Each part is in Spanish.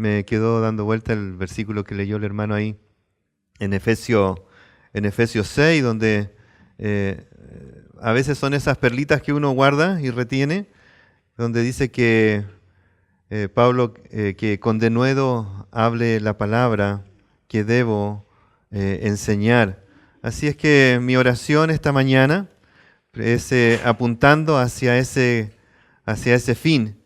me quedó dando vuelta el versículo que leyó el hermano ahí en Efesios 6, donde a veces son esas perlitas que uno guarda y retiene, donde dice que Pablo, que con denuedo hable la palabra que debo enseñar. Así es que mi oración esta mañana es apuntando hacia ese fin,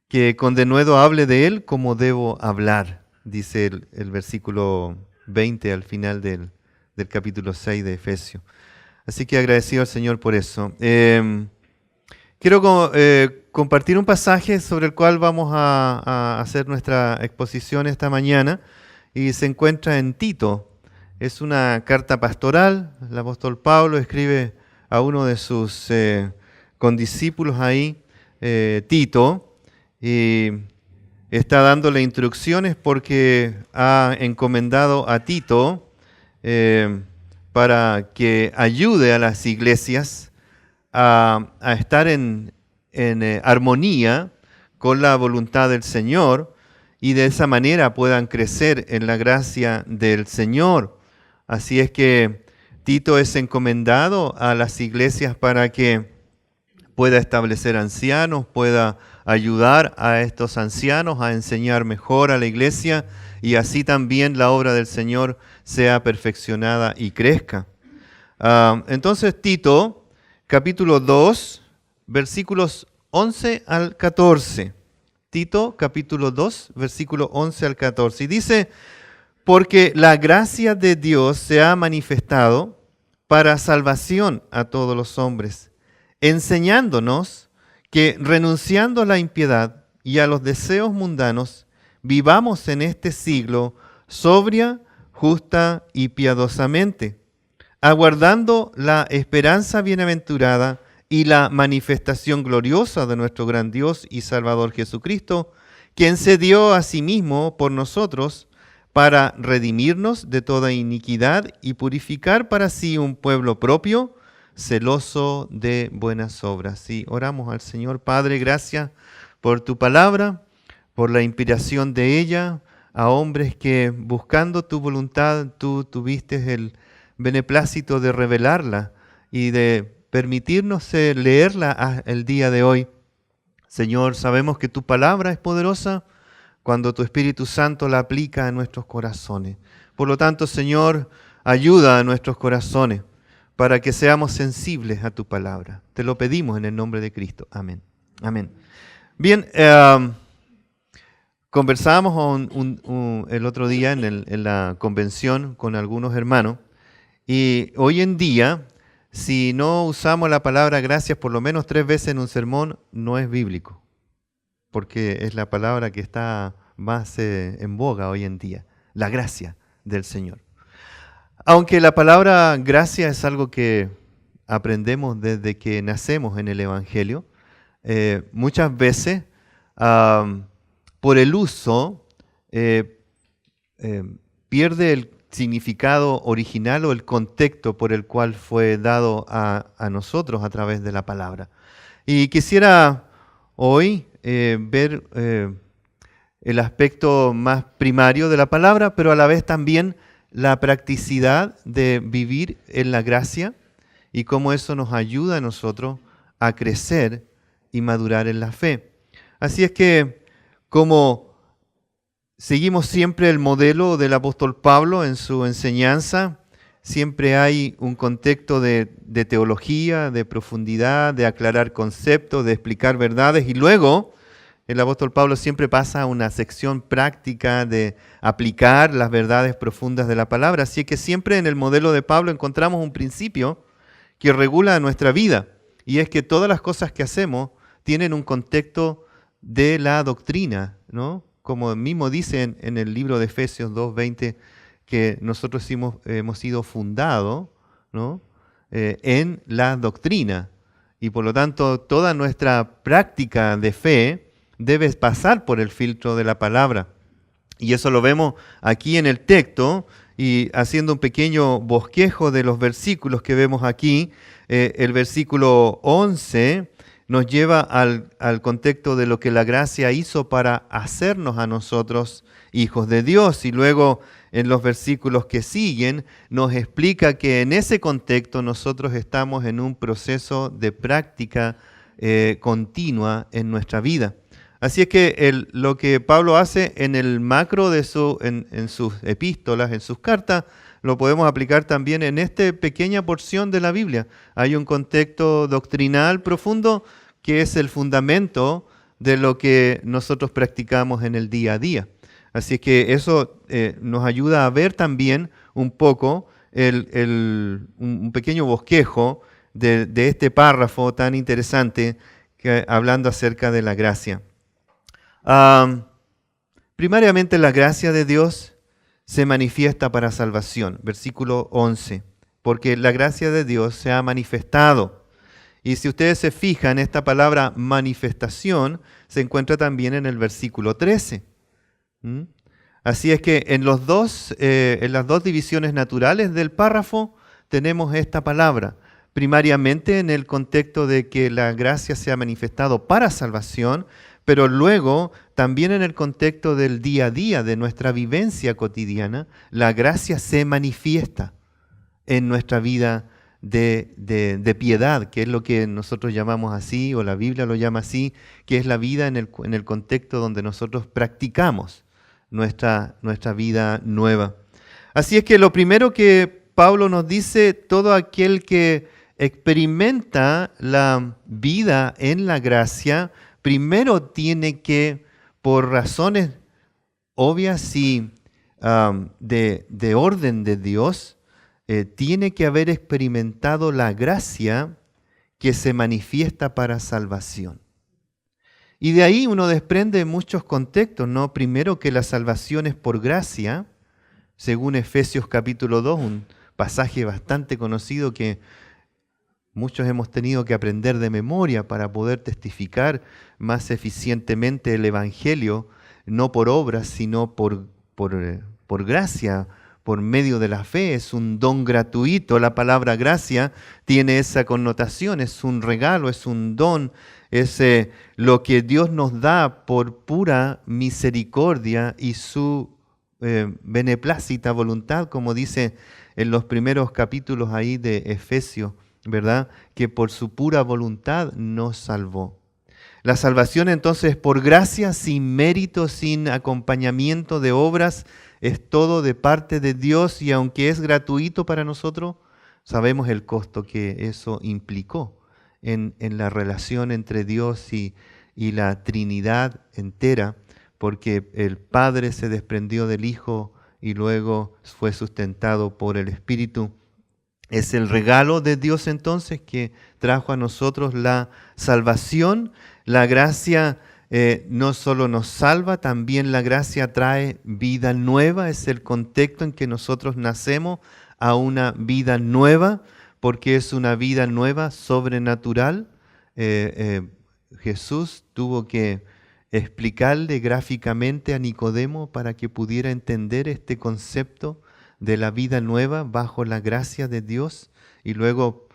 que con denuedo hable de él como debo hablar, dice el versículo 20 al final del capítulo 6 de Efesios. Así que agradecido al Señor por eso. Quiero compartir un pasaje sobre el cual vamos a hacer nuestra exposición esta mañana, y se encuentra en Tito. Es una carta pastoral. El apóstol Pablo escribe a uno de sus condiscípulos ahí, Tito, y está dándole instrucciones porque ha encomendado a Tito para que ayude a las iglesias a estar en armonía con la voluntad del Señor, y de esa manera puedan crecer en la gracia del Señor. Así es que Tito es encomendado a las iglesias para que pueda establecer ancianos, pueda ayudar a estos ancianos a enseñar mejor a la iglesia, y así también la obra del Señor sea perfeccionada y crezca. Entonces Tito, capítulo 2, versículos 11 al 14. Tito, capítulo 2, versículo 11 al 14. Y dice: porque la gracia de Dios se ha manifestado para salvación a todos los hombres, enseñándonos que, renunciando a la impiedad y a los deseos mundanos, vivamos en este siglo sobria, justa y piadosamente, aguardando la esperanza bienaventurada y la manifestación gloriosa de nuestro gran Dios y Salvador Jesucristo, quien se dio a sí mismo por nosotros para redimirnos de toda iniquidad y purificar para sí un pueblo propio, celoso de buenas obras. Y oramos al Señor. Padre, gracias por tu palabra, por la inspiración de ella a hombres que, buscando tu voluntad, tú tuviste el beneplácito de revelarla y de permitirnos leerla el día de hoy. Señor, sabemos que tu palabra es poderosa cuando tu Espíritu Santo la aplica a nuestros corazones. Por lo tanto, Señor, ayuda a nuestros corazones para que seamos sensibles a tu palabra. Te lo pedimos en el nombre de Cristo. Amén. Amén. Bien, conversábamos el otro día en la convención con algunos hermanos, y hoy en día, si no usamos la palabra gracias por lo menos 3 veces en un sermón, no es bíblico, porque es la palabra que está más en boga hoy en día, la gracia del Señor. Aunque la palabra gracia es algo que aprendemos desde que nacemos en el Evangelio, muchas veces por el uso pierde el significado original o el contexto por el cual fue dado a nosotros a través de la palabra. Y quisiera hoy ver el aspecto más primario de la palabra, pero a la vez también la practicidad de vivir en la gracia y cómo eso nos ayuda a nosotros a crecer y madurar en la fe. Así es que, como seguimos siempre el modelo del apóstol Pablo en su enseñanza, siempre hay un contexto de teología, de profundidad, de aclarar conceptos, de explicar verdades, y luego el apóstol Pablo siempre pasa a una sección práctica de aplicar las verdades profundas de la palabra. Así que siempre en el modelo de Pablo encontramos un principio que regula nuestra vida, y es que todas las cosas que hacemos tienen un contexto de la doctrina, ¿no? Como mismo dice en el libro de Efesios 2:20, que nosotros hemos sido fundados, ¿no? En la doctrina. Y por lo tanto, toda nuestra práctica de fe debe pasar por el filtro de la palabra. Y eso lo vemos aquí en el texto, y haciendo un pequeño bosquejo de los versículos que vemos aquí, el versículo 11 nos lleva al contexto de lo que la gracia hizo para hacernos a nosotros hijos de Dios. Y luego en los versículos que siguen nos explica que en ese contexto nosotros estamos en un proceso de práctica continua en nuestra vida. Así es que lo que Pablo hace en el macro de en sus epístolas, en sus cartas, lo podemos aplicar también en esta pequeña porción de la Biblia. Hay un contexto doctrinal profundo que es el fundamento de lo que nosotros practicamos en el día a día. Así que eso nos ayuda a ver también un poco un pequeño bosquejo de este párrafo tan interesante hablando acerca de la gracia. Primariamente la gracia de Dios se manifiesta para salvación. Versículo 11. Porque la gracia de Dios se ha manifestado. Y si ustedes se fijan, esta palabra manifestación se encuentra también en el versículo 13. Así es que en las dos divisiones naturales del párrafo tenemos esta palabra. Primariamente en el contexto de que la gracia se ha manifestado para salvación, pero luego también en el contexto del día a día, de nuestra vivencia cotidiana, la gracia se manifiesta en nuestra vida de piedad, que es lo que nosotros llamamos así, o la Biblia lo llama así, que es la vida en el contexto donde nosotros practicamos nuestra vida nueva. Así es que lo primero que Pablo nos dice, todo aquel que experimenta la vida en la gracia, primero tiene que, por razones obvias y de orden de Dios, tiene que haber experimentado la gracia que se manifiesta para salvación. Y de ahí uno desprende muchos contextos, ¿no? Primero que la salvación es por gracia, según Efesios capítulo 2, un pasaje bastante conocido que muchos hemos tenido que aprender de memoria para poder testificar más eficientemente el Evangelio, no por obras, sino por gracia, por medio de la fe. Es un don gratuito. La palabra gracia tiene esa connotación, es un regalo, es un don, es lo que Dios nos da por pura misericordia y su beneplácita voluntad, como dice en los primeros capítulos ahí de Efesios, ¿verdad? Que por su pura voluntad nos salvó. La salvación entonces es por gracia, sin mérito, sin acompañamiento de obras, es todo de parte de Dios y aunque es gratuito para nosotros, sabemos el costo que eso implicó en la relación entre Dios y la Trinidad entera, porque el Padre se desprendió del Hijo y luego fue sustentado por el Espíritu. Es el regalo de Dios entonces que trajo a nosotros la salvación. La gracia no solo nos salva, también la gracia trae vida nueva. Es el contexto en que nosotros nacemos a una vida nueva, porque es una vida nueva sobrenatural. Jesús tuvo que explicarle gráficamente a Nicodemo para que pudiera entender este concepto de la vida nueva bajo la gracia de Dios. Y luego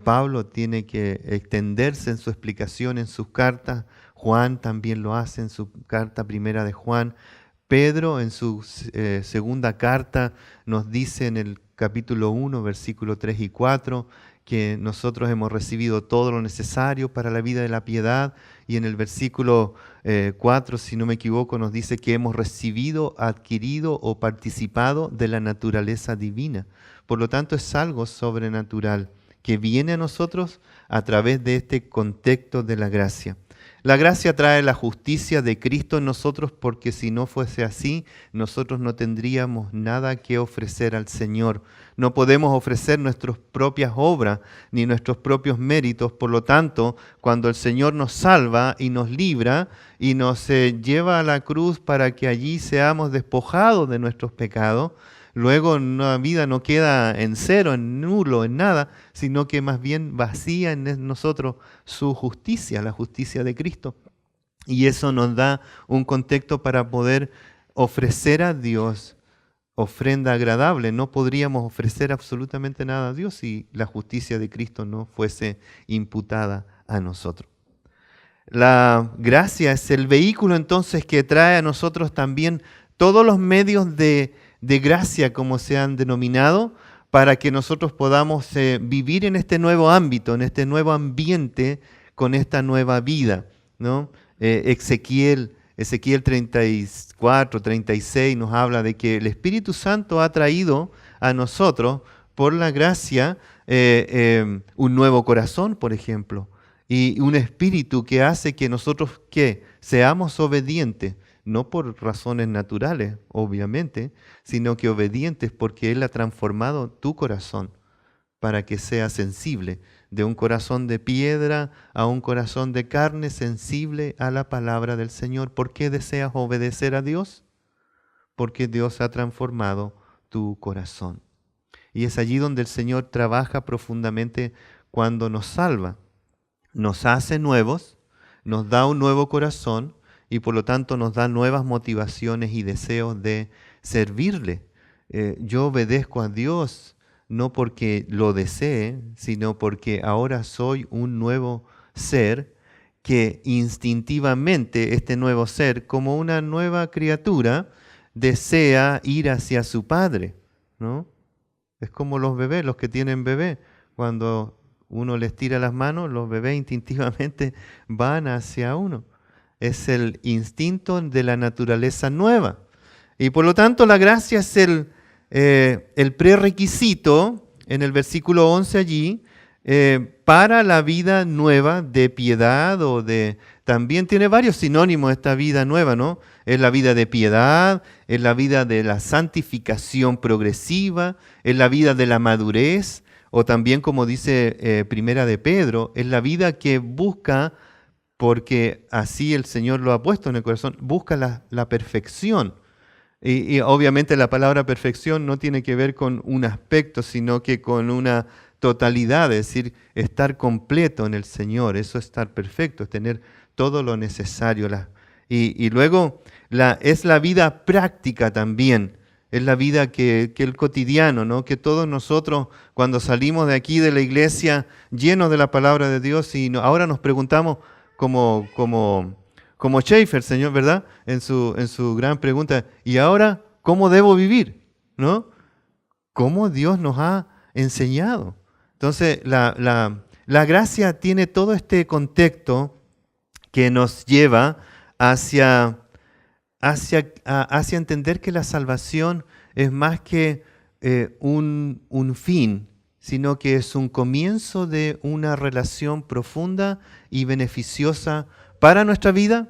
Pablo tiene que extenderse en su explicación en sus cartas. Juan también lo hace en su carta primera de Juan. Pedro en su segunda carta nos dice en el capítulo 1, versículos 3 y 4, que nosotros hemos recibido todo lo necesario para la vida de la piedad. Y en el versículo 4, si no me equivoco, nos dice que hemos recibido, adquirido o participado de la naturaleza divina. Por lo tanto, es algo sobrenatural que viene a nosotros a través de este contexto de la gracia. La gracia trae la justicia de Cristo en nosotros, porque si no fuese así, nosotros no tendríamos nada que ofrecer al Señor. No podemos ofrecer nuestras propias obras ni nuestros propios méritos. Por lo tanto, cuando el Señor nos salva y nos libra y nos lleva a la cruz para que allí seamos despojados de nuestros pecados, luego una vida no queda en cero, en nulo, en nada, sino que más bien vacía en nosotros su justicia, la justicia de Cristo. Y eso nos da un contexto para poder ofrecer a Dios ofrenda agradable. No podríamos ofrecer absolutamente nada a Dios si la justicia de Cristo no fuese imputada a nosotros. La gracia es el vehículo entonces que trae a nosotros también todos los medios de gracia, como se han denominado, para que nosotros podamos vivir en este nuevo ámbito, en este nuevo ambiente, con esta nueva vida, ¿no? Ezequiel 34, 36 nos habla de que el Espíritu Santo ha traído a nosotros, por la gracia, un nuevo corazón, por ejemplo, y un espíritu que hace que nosotros ¿qué? Seamos obedientes, no por razones naturales, obviamente, sino que obedientes porque Él ha transformado tu corazón para que sea sensible, de un corazón de piedra a un corazón de carne sensible a la palabra del Señor. ¿Por qué deseas obedecer a Dios? Porque Dios ha transformado tu corazón. Y es allí donde el Señor trabaja profundamente cuando nos salva. Nos hace nuevos, nos da un nuevo corazón y por lo tanto nos da nuevas motivaciones y deseos de servirle. Yo obedezco a Dios no porque lo desee, sino porque ahora soy un nuevo ser que instintivamente este nuevo ser, como una nueva criatura, desea ir hacia su padre, ¿no? Es como los bebés, los que tienen bebé. Cuando uno les tira las manos, los bebés instintivamente van hacia uno. Es el instinto de la naturaleza nueva. Y por lo tanto la gracia es el prerequisito, en el versículo 11 allí, para la vida nueva de piedad o de... También tiene varios sinónimos esta vida nueva, ¿no? Es la vida de piedad, es la vida de la santificación progresiva, es la vida de la madurez, o también como dice Primera de Pedro, es la vida que busca, porque así el Señor lo ha puesto en el corazón, busca la perfección. Y obviamente la palabra perfección no tiene que ver con un aspecto, sino que con una totalidad, es decir, estar completo en el Señor. Eso es estar perfecto, es tener todo lo necesario. Y luego es la vida práctica también, es la vida que el cotidiano, ¿no? Que todos nosotros cuando salimos de aquí de la iglesia llenos de la palabra de Dios y ahora nos preguntamos como Schaeffer, Señor, ¿verdad? En su gran pregunta, ¿y ahora cómo debo vivir? ¿No? ¿Cómo Dios nos ha enseñado? Entonces, la gracia tiene todo este contexto que nos lleva hacia entender que la salvación es más que un fin, sino que es un comienzo de una relación profunda y beneficiosa para nuestra vida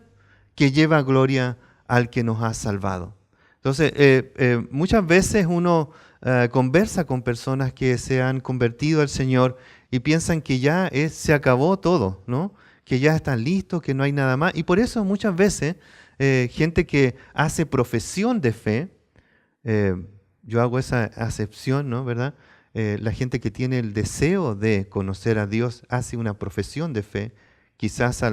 que lleva gloria al que nos ha salvado. Entonces, muchas veces uno conversa con personas que se han convertido al Señor y piensan que ya se acabó todo, ¿no? Que ya están listos, que no hay nada más. Y por eso muchas veces gente que hace profesión de fe, yo hago esa acepción, ¿no? ¿Verdad? La gente que tiene el deseo de conocer a Dios hace una profesión de fe. Quizás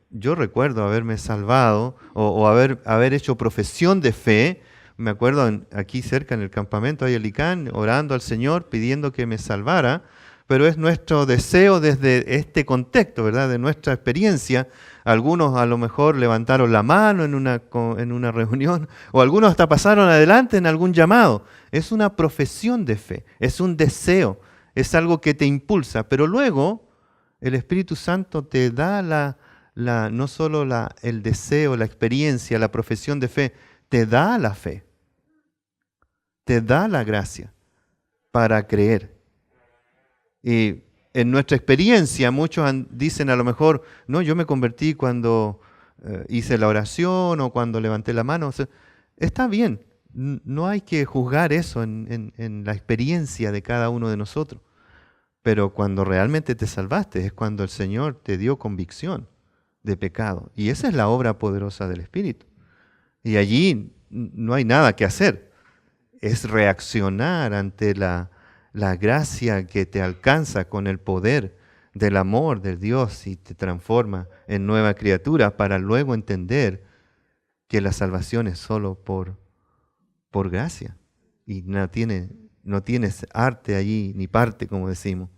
yo recuerdo haberme salvado o haber hecho profesión de fe. Me acuerdo aquí cerca en el campamento de Alicán, orando al Señor, pidiendo que me salvara. Pero es nuestro deseo desde este contexto, ¿verdad? De nuestra experiencia. Algunos a lo mejor levantaron la mano en una reunión, o algunos hasta pasaron adelante en algún llamado. Es una profesión de fe, es un deseo, es algo que te impulsa. Pero luego el Espíritu Santo te da no solo el deseo, la experiencia, la profesión de fe, te da la fe, te da la gracia para creer. Y en nuestra experiencia, muchos dicen a lo mejor, no, yo me convertí cuando hice la oración o cuando levanté la mano. O sea, está bien, no hay que juzgar eso en la experiencia de cada uno de nosotros. Pero cuando realmente te salvaste es cuando el Señor te dio convicción de pecado. Y esa es la obra poderosa del Espíritu. Y allí no hay nada que hacer. Es reaccionar ante la gracia que te alcanza con el poder del amor de Dios y te transforma en nueva criatura para luego entender que la salvación es solo por gracia y no tienes arte allí ni parte, como decimos.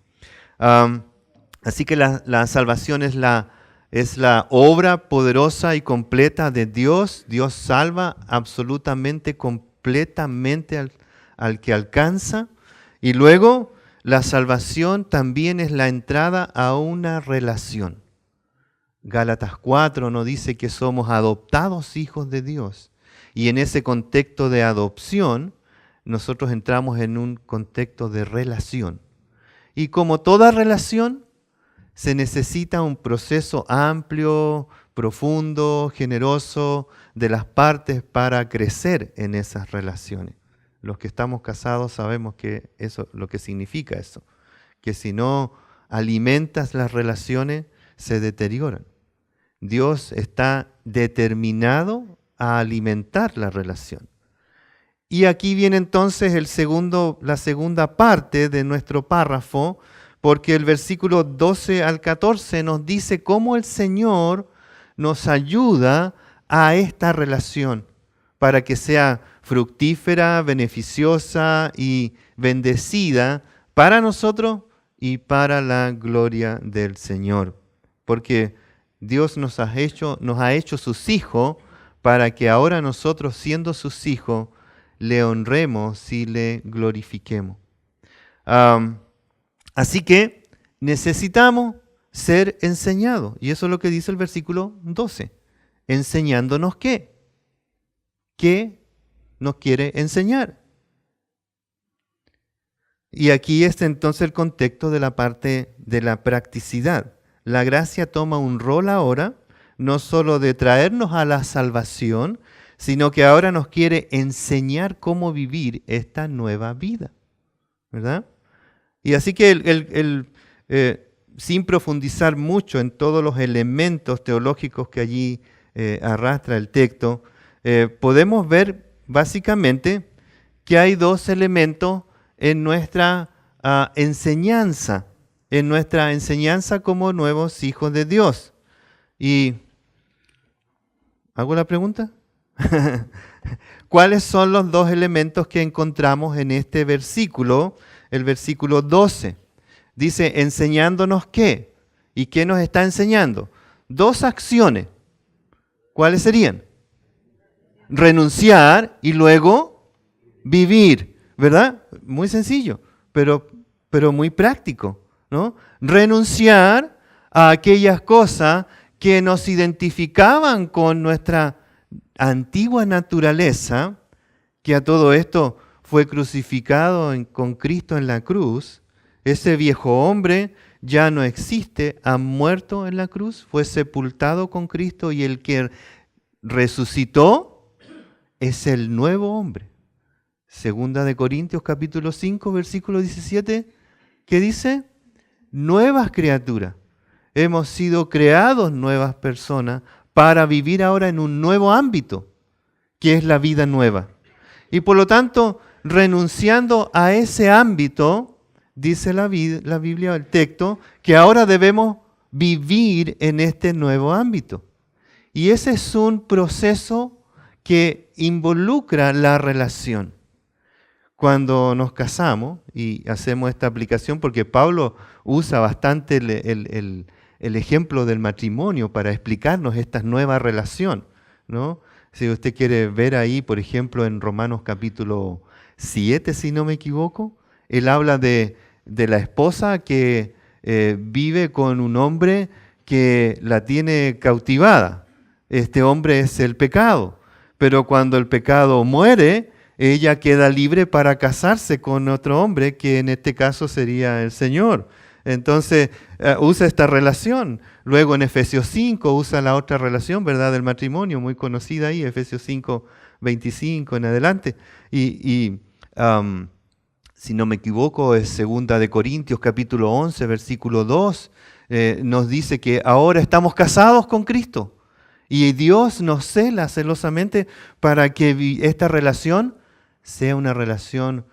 Así que la salvación es Es la obra poderosa y completa de Dios. Dios salva absolutamente, completamente al que alcanza. Y luego la salvación también es la entrada a una relación. Gálatas 4 nos dice que somos adoptados hijos de Dios. Y en ese contexto de adopción, nosotros entramos en un contexto de relación. Y como toda relación, se necesita un proceso amplio, profundo, generoso de las partes para crecer en esas relaciones. Los que estamos casados sabemos que eso, lo que significa eso, que si no alimentas las relaciones, se deterioran. Dios está determinado a alimentar la relación. Y aquí viene entonces la segunda parte de nuestro párrafo, porque el versículo 12 al 14 nos dice cómo el Señor nos ayuda a esta relación para que sea fructífera, beneficiosa y bendecida para nosotros y para la gloria del Señor. Porque Dios nos ha hecho sus hijos para que ahora nosotros, siendo sus hijos, le honremos y le glorifiquemos. Así que necesitamos ser enseñados. Y eso es lo que dice el versículo 12. ¿Enseñándonos qué? ¿Qué nos quiere enseñar? Y aquí está entonces el contexto de la parte de la practicidad. La gracia toma un rol ahora, no solo de traernos a la salvación, sino que ahora nos quiere enseñar cómo vivir esta nueva vida, ¿verdad? Y así que sin profundizar mucho en todos los elementos teológicos que allí arrastra el texto, podemos ver básicamente que hay dos elementos en nuestra enseñanza como nuevos hijos de Dios. Y ¿hago la pregunta? ¿Cuáles son los dos elementos que encontramos en este versículo? El versículo 12. Dice, ¿enseñándonos qué? ¿Y qué nos está enseñando? Dos acciones. ¿Cuáles serían? Renunciar y luego vivir, ¿verdad? Muy sencillo, pero muy práctico, ¿no? Renunciar a aquellas cosas que nos identificaban con nuestra antigua naturaleza, que a todo esto fue crucificado con Cristo en la cruz. Ese viejo hombre ya no existe, ha muerto en la cruz, fue sepultado con Cristo y el que resucitó es el nuevo hombre. Segunda de Corintios capítulo 5, versículo 17, ¿qué dice? Nuevas criaturas. Hemos sido creados nuevas personas para vivir ahora en un nuevo ámbito, que es la vida nueva. Y por lo tanto, renunciando a ese ámbito, dice la Biblia, el texto, que ahora debemos vivir en este nuevo ámbito. Y ese es un proceso que involucra la relación. Cuando nos casamos y hacemos esta aplicación, porque Pablo usa bastante el ejemplo del matrimonio para explicarnos esta nueva relación, ¿no? Si usted quiere ver ahí, por ejemplo, en Romanos capítulo 7, si no me equivoco, él habla de la esposa que vive con un hombre que la tiene cautivada. Este hombre es el pecado, pero cuando el pecado muere, ella queda libre para casarse con otro hombre, que en este caso sería el Señor. Entonces usa esta relación. Luego en Efesios 5 usa la otra relación, ¿verdad? Del matrimonio, muy conocida ahí, Efesios 5, 25 en adelante. Y si no me equivoco, es Segunda de Corintios capítulo 11, versículo 2, nos dice que ahora estamos casados con Cristo. Y Dios nos cela celosamente para que esta relación sea una relación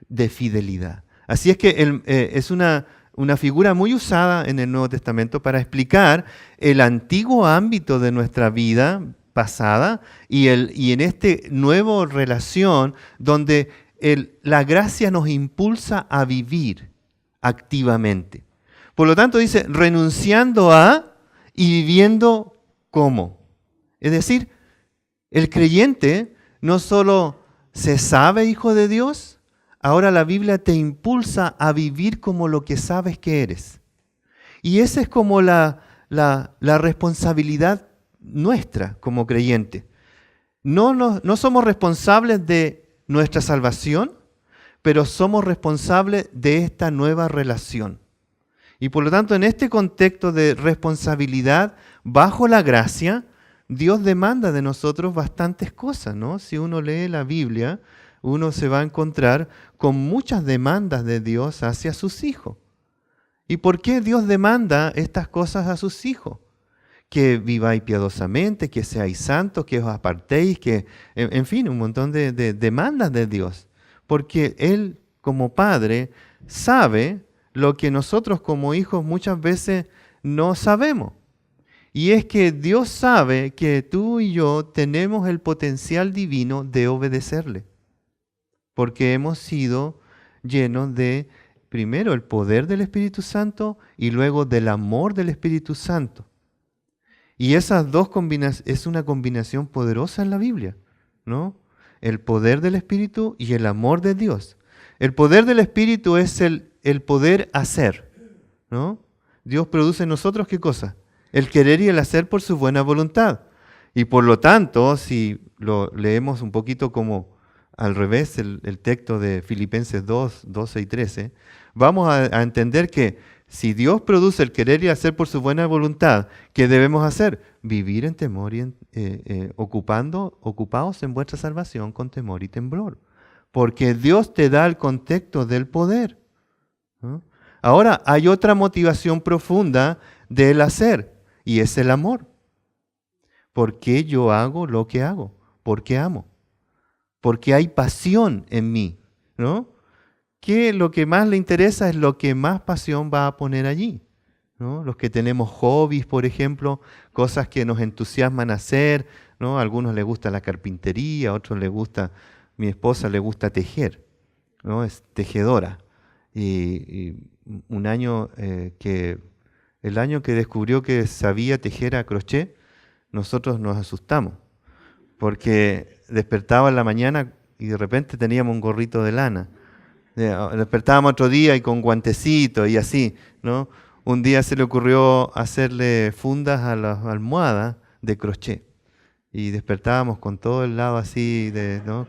de fidelidad. Así es que es una figura muy usada en el Nuevo Testamento para explicar el antiguo ámbito de nuestra vida pasada y en este nuevo relación donde la gracia nos impulsa a vivir activamente. Por lo tanto dice, renunciando a y viviendo ¿cómo? Es decir, el creyente no solo se sabe hijo de Dios, ahora la Biblia te impulsa a vivir como lo que sabes que eres. Y esa es como la responsabilidad nuestra como creyente. No somos responsables de nuestra salvación, pero somos responsables de esta nueva relación. Y por lo tanto, en este contexto de responsabilidad bajo la gracia, Dios demanda de nosotros bastantes cosas, ¿no? Si uno lee la Biblia, uno se va a encontrar con muchas demandas de Dios hacia sus hijos. ¿Y por qué Dios demanda estas cosas a sus hijos? Que viváis piadosamente, que seáis santos, que os apartéis, en fin, un montón de demandas de Dios. Porque Él, como Padre, sabe lo que nosotros como hijos muchas veces no sabemos. Y es que Dios sabe que tú y yo tenemos el potencial divino de obedecerle. Porque hemos sido llenos de, primero, el poder del Espíritu Santo y luego del amor del Espíritu Santo. Y esas dos es una combinación poderosa en la Biblia, ¿no? El poder del Espíritu y el amor de Dios. El poder del Espíritu es el poder hacer, ¿no? Dios produce en nosotros, ¿qué cosa? El querer y el hacer por su buena voluntad. Y por lo tanto, si lo leemos un poquito como al revés, el texto de Filipenses 2, 12 y 13, vamos a entender que si Dios produce el querer y hacer por su buena voluntad, ¿qué debemos hacer? Vivir en temor y ocupados en vuestra salvación con temor y temblor. Porque Dios te da el contexto del poder, ¿no? Ahora, hay otra motivación profunda del hacer, y es el amor. ¿Por qué yo hago lo que hago? Porque amo. Porque hay pasión en mí, ¿no? Que lo que más le interesa es lo que más pasión va a poner allí, ¿no? Los que tenemos hobbies, por ejemplo, cosas que nos entusiasman hacer, ¿no? A algunos les gusta la carpintería, a otros les gusta, mi esposa le gusta tejer, ¿no? Es tejedora. Y un año el año que descubrió que sabía tejer a crochet, nosotros nos asustamos, porque despertaba en la mañana y de repente teníamos un gorrito de lana. Despertábamos otro día y con guantecitos y así, ¿no? Un día se le ocurrió hacerle fundas a las almohadas de crochet. Y despertábamos con todo el lado así, ¿no?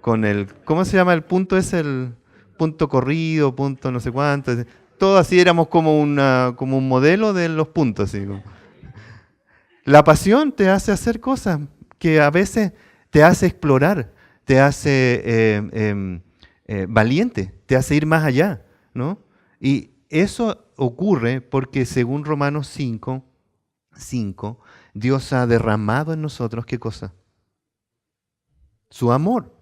Con el, ¿cómo se llama el punto? Es el punto corrido, punto no sé cuánto. Todo así éramos como un modelo de los puntos. Así. La pasión te hace hacer cosas que a veces te hace explorar, te hace valiente, te hace ir más allá, ¿no? Y eso ocurre porque según Romanos 5, Dios ha derramado en nosotros, ¿qué cosa? Su amor,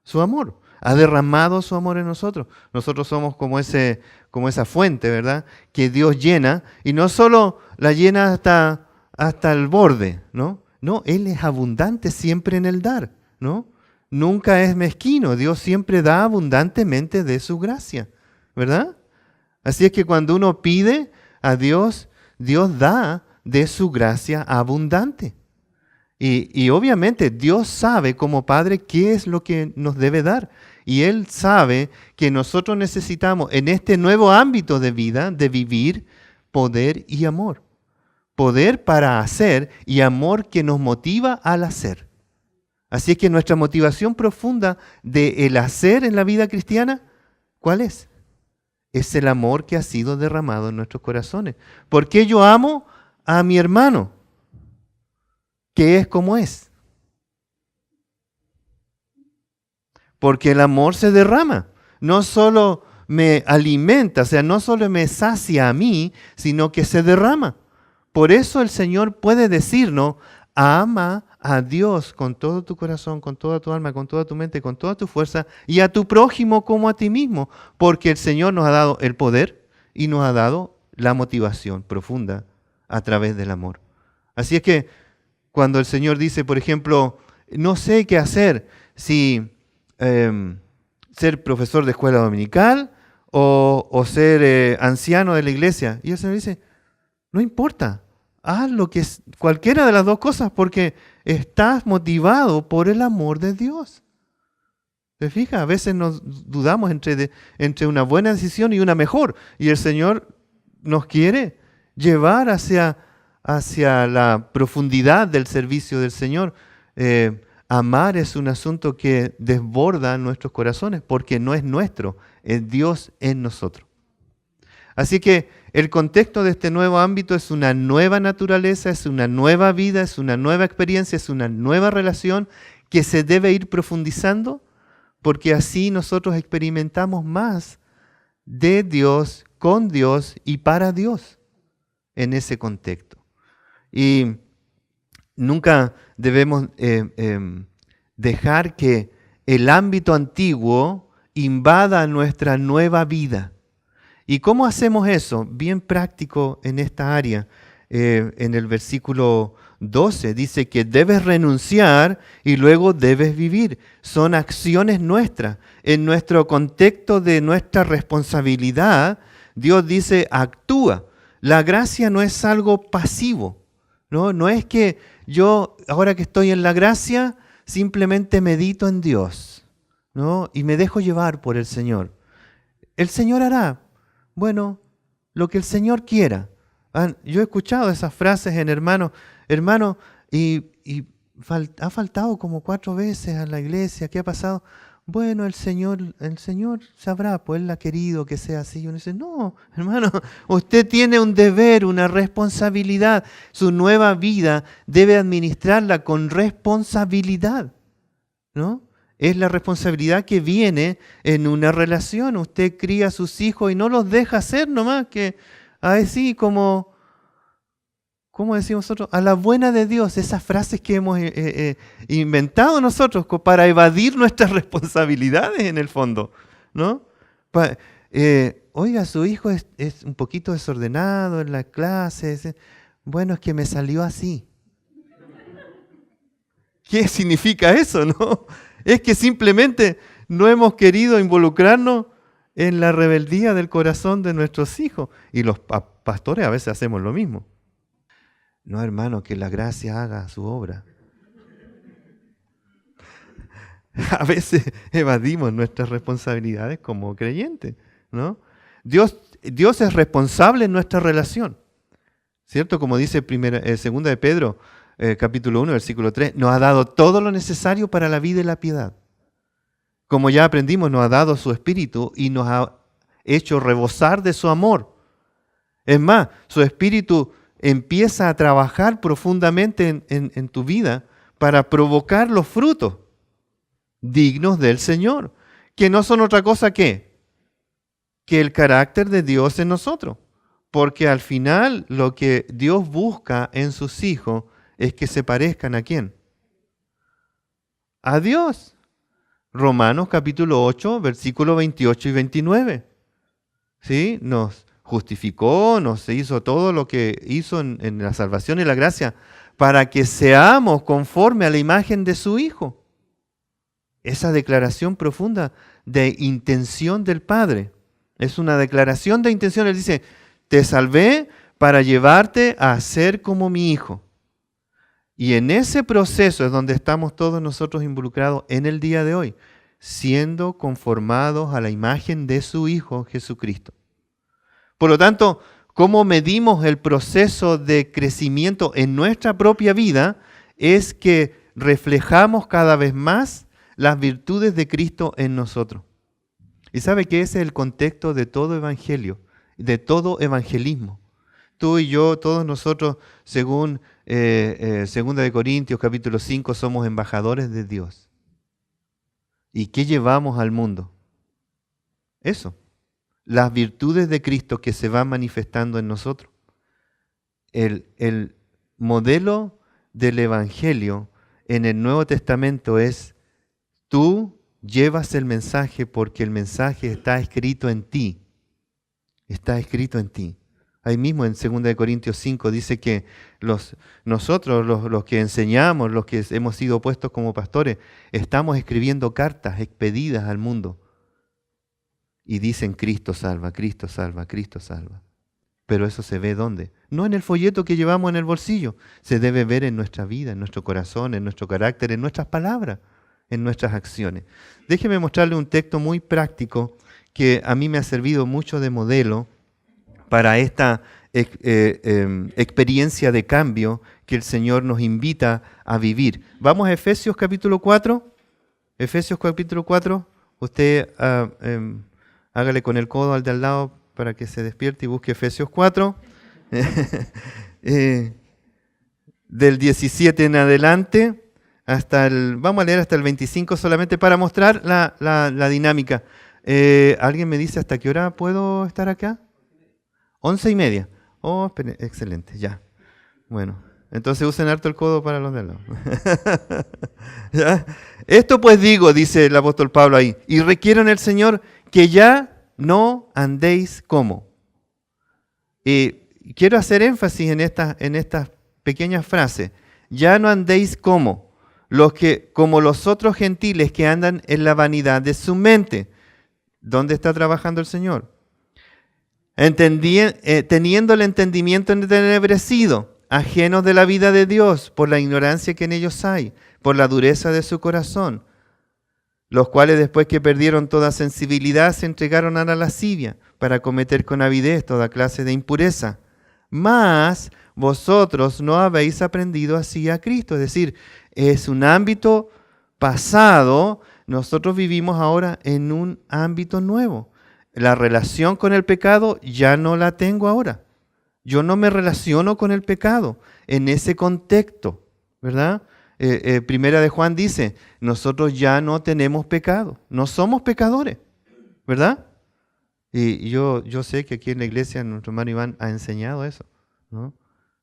su amor. Ha derramado su amor en nosotros. Nosotros somos como esa fuente, ¿verdad? Que Dios llena, y no solo la llena hasta el borde, ¿no? No, Él es abundante siempre en el dar, ¿no? Nunca es mezquino, Dios siempre da abundantemente de su gracia, ¿verdad? Así es que cuando uno pide a Dios, Dios da de su gracia abundante. Y obviamente Dios sabe como Padre qué es lo que nos debe dar. Y Él sabe que nosotros necesitamos en este nuevo ámbito de vida, de vivir, poder y amor. Poder para hacer y amor que nos motiva al hacer. Así es que nuestra motivación profunda del hacer en la vida cristiana, ¿cuál es? Es el amor que ha sido derramado en nuestros corazones. ¿Por qué yo amo a mi hermano? Que es como es. Porque el amor se derrama. No solo me alimenta, o sea, no solo me sacia a mí, sino que se derrama. Por eso el Señor puede decirnos, ama a Dios con todo tu corazón, con toda tu alma, con toda tu mente, con toda tu fuerza, y a tu prójimo como a ti mismo, porque el Señor nos ha dado el poder y nos ha dado la motivación profunda a través del amor. Así es que cuando el Señor dice, por ejemplo, no sé qué hacer, si ser profesor de escuela dominical o ser anciano de la iglesia, y el Señor dice, no importa, haz lo que es cualquiera de las dos cosas porque estás motivado por el amor de Dios. ¿Te fijas? A veces nos dudamos entre una buena decisión y una mejor. Y el Señor nos quiere llevar hacia la profundidad del servicio del Señor. Amar es un asunto que desborda nuestros corazones porque no es nuestro, es Dios en nosotros. Así que el contexto de este nuevo ámbito es una nueva naturaleza, es una nueva vida, es una nueva experiencia, es una nueva relación que se debe ir profundizando porque así nosotros experimentamos más de Dios, con Dios y para Dios en ese contexto. Y nunca debemos dejar que el ámbito antiguo invada nuestra nueva vida. ¿Y cómo hacemos eso? Bien práctico en esta área. En el versículo 12 dice que debes renunciar y luego debes vivir. Son acciones nuestras. En nuestro contexto de nuestra responsabilidad, Dios dice, actúa. La gracia no es algo pasivo. No es que yo, ahora que estoy en la gracia, simplemente medito en Dios, ¿no? Y me dejo llevar por el Señor. El Señor hará, bueno, lo que el Señor quiera. Yo he escuchado esas frases en hermano, ha faltado como 4 veces a la iglesia, ¿qué ha pasado? Bueno, el Señor sabrá, pues Él ha querido que sea así. Y uno dice, no, hermano, usted tiene un deber, una responsabilidad. Su nueva vida debe administrarla con responsabilidad, ¿no? Es la responsabilidad que viene en una relación. Usted cría a sus hijos y no los deja hacer nomás que así como decimos nosotros? A la buena de Dios, esas frases que hemos inventado nosotros para evadir nuestras responsabilidades en el fondo, ¿no? Oiga, su hijo es un poquito desordenado en la clase. Bueno, es que me salió así. ¿Qué significa eso, no? Es que simplemente no hemos querido involucrarnos en la rebeldía del corazón de nuestros hijos. Y los pastores a veces hacemos lo mismo. No, hermano, que la gracia haga su obra. A veces evadimos nuestras responsabilidades como creyentes, ¿no? Dios es responsable en nuestra relación, ¿cierto? Como dice 2 de Pedro, capítulo 1, versículo 3, nos ha dado todo lo necesario para la vida y la piedad. Como ya aprendimos, nos ha dado su Espíritu y nos ha hecho rebosar de su amor. Es más, su Espíritu empieza a trabajar profundamente en tu vida para provocar los frutos dignos del Señor, que no son otra cosa que el carácter de Dios en nosotros. Porque al final lo que Dios busca en sus hijos es que se parezcan ¿a quién? A Dios. Romanos capítulo 8, versículos 28 y 29. ¿Sí? Nos justificó, nos hizo todo lo que hizo en la salvación y la gracia para que seamos conforme a la imagen de su Hijo. Esa declaración profunda de intención del Padre. Es una declaración de intención. Él dice, te salvé para llevarte a ser como mi Hijo. Y en ese proceso es donde estamos todos nosotros involucrados en el día de hoy, siendo conformados a la imagen de su Hijo Jesucristo. Por lo tanto, ¿cómo medimos el proceso de crecimiento en nuestra propia vida? Es que reflejamos cada vez más las virtudes de Cristo en nosotros. Y sabe que ese es el contexto de todo evangelio, de todo evangelismo. Tú y yo, todos nosotros, según 2 de Corintios capítulo 5, somos embajadores de Dios. ¿Y qué llevamos al mundo? Eso, las virtudes de Cristo que se van manifestando en nosotros. El modelo del evangelio en el Nuevo Testamento es: tú llevas el mensaje porque el mensaje está escrito en ti. Está escrito en ti. Ahí mismo en 2 de Corintios 5 dice que nosotros, los que enseñamos, los que hemos sido puestos como pastores, estamos escribiendo cartas expedidas al mundo. Y dicen Cristo salva, Cristo salva, Cristo salva. Pero eso se ve ¿dónde? No en el folleto que llevamos en el bolsillo. Se debe ver en nuestra vida, en nuestro corazón, en nuestro carácter, en nuestras palabras, en nuestras acciones. Déjeme mostrarle un texto muy práctico que a mí me ha servido mucho de modelo para esta experiencia de cambio que el Señor nos invita a vivir. Vamos a Efesios capítulo 4. Efesios capítulo 4. Usted hágale con el codo al de al lado para que se despierte y busque Efesios 4. Del 17 en adelante, vamos a leer hasta el 25 solamente para mostrar la dinámica. ¿Alguien me dice hasta qué hora puedo estar acá? 11:30. Oh, excelente, ya. Bueno, entonces usen harto el codo para los de al lado. ¿Ya? Esto pues digo, dice el apóstol Pablo ahí, y requiero en el Señor que ya no andéis como. Quiero hacer énfasis en estas pequeñas frases. Ya no andéis como los otros gentiles que andan en la vanidad de su mente. ¿Dónde está trabajando el Señor? Teniendo el entendimiento entenebrecido, ajenos de la vida de Dios, por la ignorancia que en ellos hay, por la dureza de su corazón, los cuales después que perdieron toda sensibilidad se entregaron a la lascivia para cometer con avidez toda clase de impureza. Mas vosotros no habéis aprendido así a Cristo. Es decir, es un ámbito pasado, nosotros vivimos ahora en un ámbito nuevo. La relación con el pecado ya no la tengo ahora. Yo no me relaciono con el pecado en ese contexto, ¿verdad? Primera de Juan dice, nosotros ya no tenemos pecado, no somos pecadores, ¿verdad? Y yo sé que aquí en la iglesia nuestro hermano Iván ha enseñado eso, ¿no?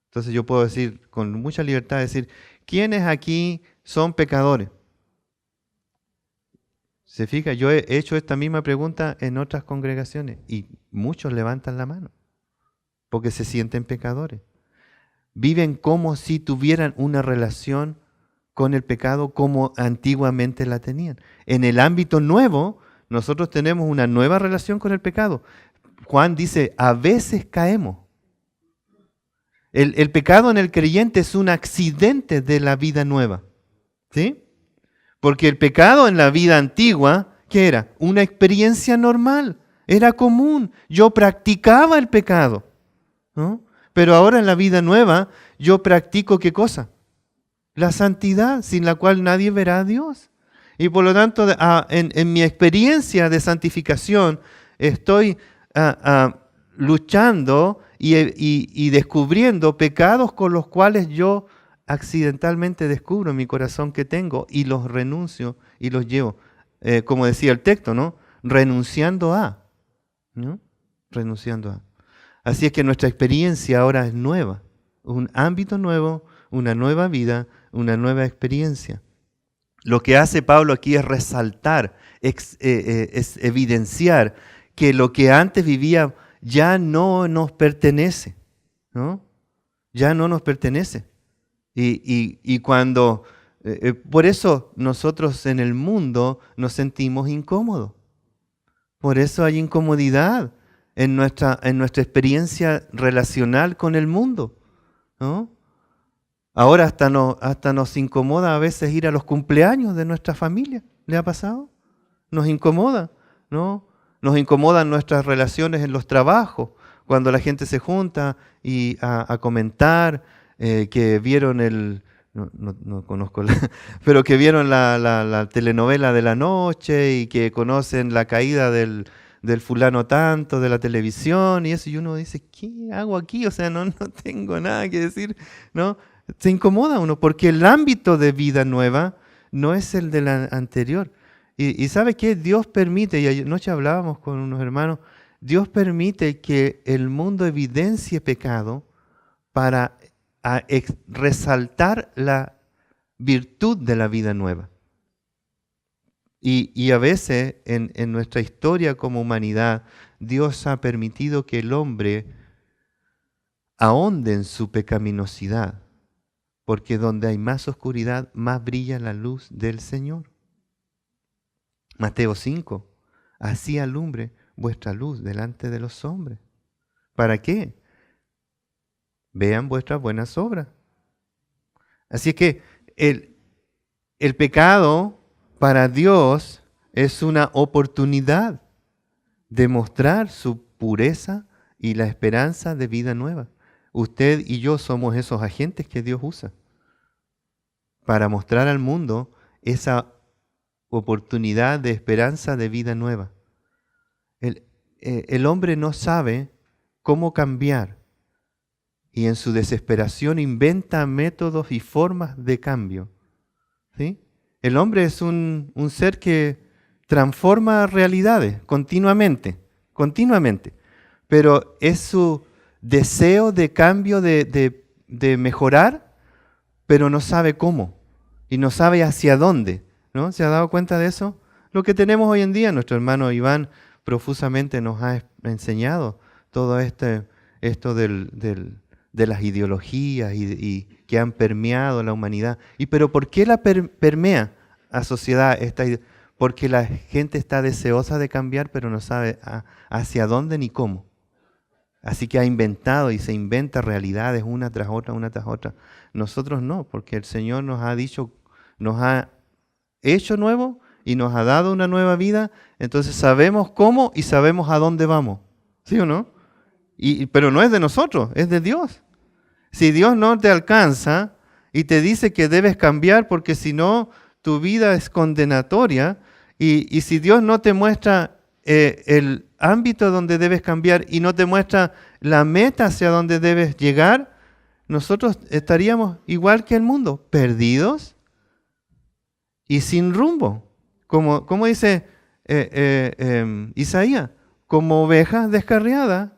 Entonces yo puedo decir con mucha libertad, decir, ¿quiénes aquí son pecadores? Se fija, yo he hecho esta misma pregunta en otras congregaciones y muchos levantan la mano porque se sienten pecadores. Viven como si tuvieran una relación con el pecado como antiguamente la tenían. En el ámbito nuevo, nosotros tenemos una nueva relación con el pecado. Juan dice, a veces caemos. El pecado en el creyente es un accidente de la vida nueva, ¿sí? Porque el pecado en la vida antigua, ¿qué era? Una experiencia normal, era común. Yo practicaba el pecado, ¿no? Pero ahora en la vida nueva, yo practico ¿qué cosa? La santidad, sin la cual nadie verá a Dios. Y por lo tanto, en mi experiencia de santificación, estoy luchando y descubriendo pecados con los cuales yo accidentalmente descubro en mi corazón que tengo y los renuncio y los llevo. Como decía el texto, ¿no? Renunciando a, ¿no? Renunciando a. Así es que nuestra experiencia ahora es nueva, un ámbito nuevo, una nueva vida, una nueva experiencia. Lo que hace Pablo aquí es resaltar, es evidenciar que lo que antes vivía ya no nos pertenece, ¿no? Ya no nos pertenece. Y cuando, por eso nosotros en el mundo nos sentimos incómodos. Por eso hay incomodidad en nuestra experiencia relacional con el mundo, ¿no? Ahora hasta nos incomoda a veces ir a los cumpleaños de nuestra familia. ¿Le ha pasado? Nos incomoda, ¿no? Nos incomodan nuestras relaciones en los trabajos, cuando la gente se junta y a comentar que vieron no conozco, pero que vieron la telenovela de la noche y que conocen la caída del fulano tanto de la televisión y eso, y uno dice, ¿qué hago aquí? O sea, no tengo nada que decir, ¿no? Se incomoda uno porque el ámbito de vida nueva no es el de la anterior. Y ¿sabe qué? Dios permite, y anoche hablábamos con unos hermanos, Dios permite que el mundo evidencie pecado para resaltar la virtud de la vida nueva. Y a veces en nuestra historia como humanidad, Dios ha permitido que el hombre ahonde en su pecaminosidad, porque donde hay más oscuridad, más brilla la luz del Señor. Mateo 5, así alumbre vuestra luz delante de los hombres. ¿Para qué? vean vuestras buenas obras. Así que el pecado para Dios es una oportunidad de mostrar su pureza y la esperanza de vida nueva. Usted y yo somos esos agentes que Dios usa para mostrar al mundo esa oportunidad de esperanza de vida nueva. El hombre no sabe cómo cambiar y en su desesperación inventa métodos y formas de cambio. ¿Sí? El hombre es un ser que transforma realidades continuamente, pero es su deseo de cambio, de mejorar, pero no sabe cómo y no sabe hacia dónde, ¿no? ¿Se ha dado cuenta de eso? Lo que tenemos hoy en día, nuestro hermano Iván profusamente nos ha enseñado todo esto de las ideologías y que han permeado la humanidad. ¿Pero por qué la permea a sociedad esta idea? Porque la gente está deseosa de cambiar, pero no sabe hacia dónde ni cómo. Así que ha inventado y se inventa realidades una tras otra, una tras otra. Nosotros no, porque el Señor nos ha dicho, nos ha hecho nuevo y nos ha dado una nueva vida, entonces sabemos cómo y sabemos a dónde vamos. ¿Sí o no? Pero no es de nosotros, es de Dios. Si Dios no te alcanza y te dice que debes cambiar porque si no tu vida es condenatoria, y si Dios no te muestra el ámbito donde debes cambiar y no te muestra la meta hacia donde debes llegar, nosotros estaríamos igual que el mundo, perdidos y sin rumbo. Como dice Isaías, como ovejas descarriadas,